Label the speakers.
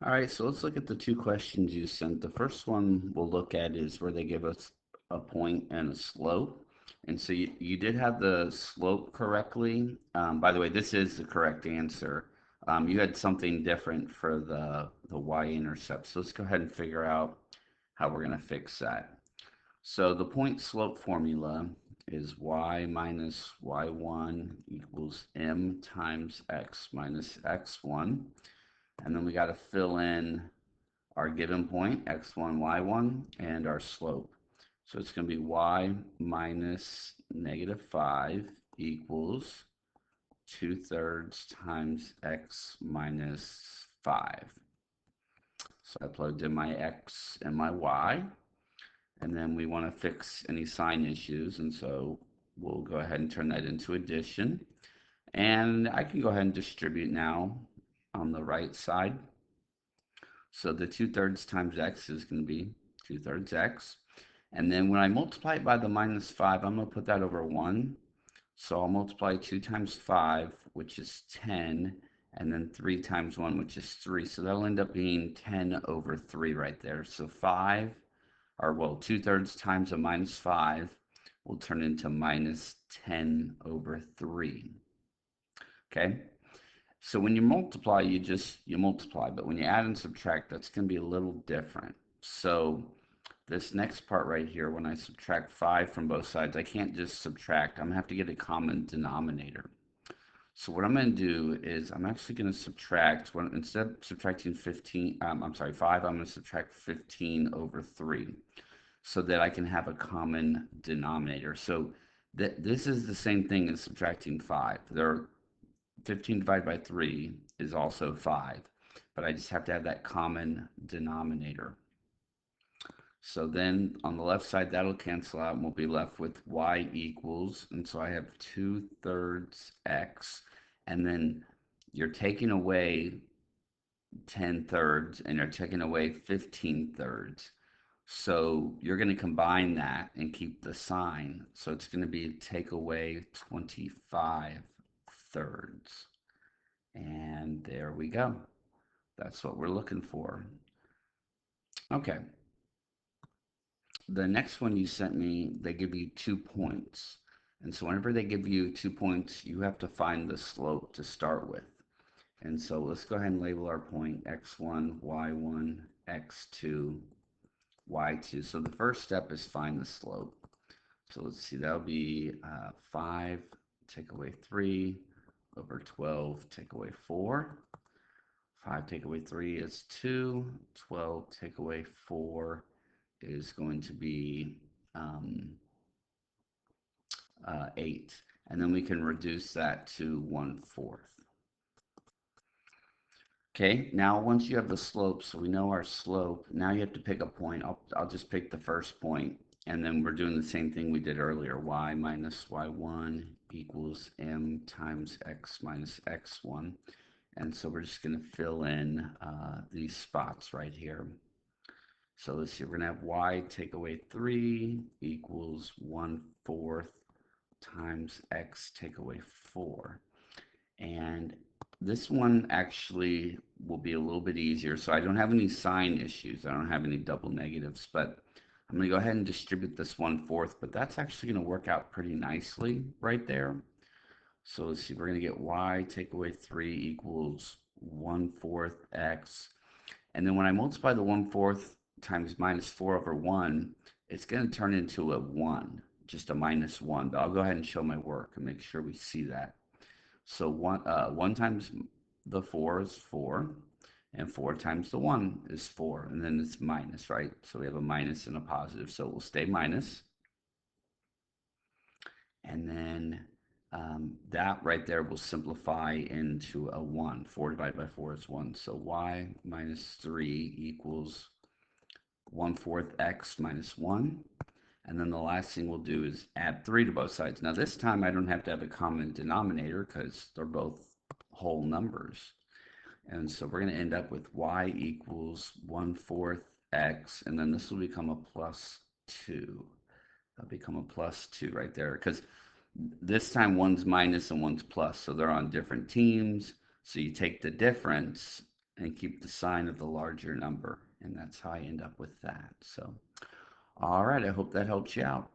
Speaker 1: All right, so let's look at the two questions you sent. The first one we'll look at is where they give us a point and a slope. And so you did have the slope correctly. By the way, this is the correct answer. You had something different for the y-intercept. So let's go ahead and figure out how we're going to fix that. So the point slope formula is y minus y1 equals m times x minus x1. And then we got to fill in our given point, x1, y1, and our slope. So it's going to be y minus -5 equals 2/3 times x minus 5. So I plugged in my x and my y, and then we want to fix any sign issues, and so we'll go ahead and turn that into addition. And I can go ahead and distribute now on the right side. So the 2/3 times x is going to be 2/3 x. And then when I multiply it by the -5, I'm going to put that over 1. So I'll multiply 2 times 5, which is 10, and then 3 times 1, which is 3. So that'll end up being 10 over 3 right there. So 5, or well, 2/3 times a -5 will turn into minus 10 over 3. Okay? So when you multiply, you multiply, but when you add and subtract, that's going to be a little different. So this next part right here, when I subtract 5 from both sides, I can't just subtract. I'm going to have to get a common denominator. So what I'm going to do is I'm actually going to subtract, instead of subtracting 15, I'm sorry, 5, I'm going to subtract 15 over 3 so that I can have a common denominator. So this is the same thing as subtracting 5. 15 divided by 3 is also 5, but I just have to have that common denominator. So then on the left side, that'll cancel out and we'll be left with y equals, and so I have 2/3 x, and then you're taking away 10/3 and you're taking away 15/3. So you're going to combine that and keep the sign. So it's going to be take away 25/3. And there we go. That's what we're looking for. Okay. The next one you sent me, they give you 2 points. And so whenever they give you 2 points, you have to find the slope to start with. And so let's go ahead and label our point x1, y1, x2, y2. So the first step is find the slope. So let's see, that'll be 5 take away 3 over 12 take away 4. 5 take away 3 is 2. 12 take away 4 is going to be 8. And then we can reduce that to 1/4. Okay, now once you have the slope, so we know our slope, now you have to pick a point. I'll just pick the first point, and then we're doing the same thing we did earlier. Y minus y1 equals m times x minus x1. And so we're just going to fill in these spots right here. So let's see, we're going to have y take away 3 equals 1/4 times x take away 4. And this one actually will be a little bit easier. So I don't have any sign issues. I don't have any double negatives, but I'm going to go ahead and distribute this 1/4, but that's actually going to work out pretty nicely right there. So let's see, we're going to get y take away 3 equals 1/4 x. And then when I multiply the 1/4 times -4 over 1, it's going to turn into a 1, just a -1. But I'll go ahead and show my work and make sure we see that. So 1 times the 4 is 4, and 4 times the 1 is 4, and then it's minus, right? So we have a minus and a positive, so it will stay minus. And then that right there will simplify into a 1. 4 divided by 4 is 1. So y minus 3 equals 1/4 x minus 1. And then the last thing we'll do is add 3 to both sides. Now this time I don't have to have a common denominator because they're both whole numbers. And so we're going to end up with y equals 1/4 x, and then this will become a plus 2. That'll become a plus 2 right there because this time one's minus and one's plus, so they're on different teams. So you take the difference and keep the sign of the larger number. And that's how I end up with that. So, all right, I hope that helps you out.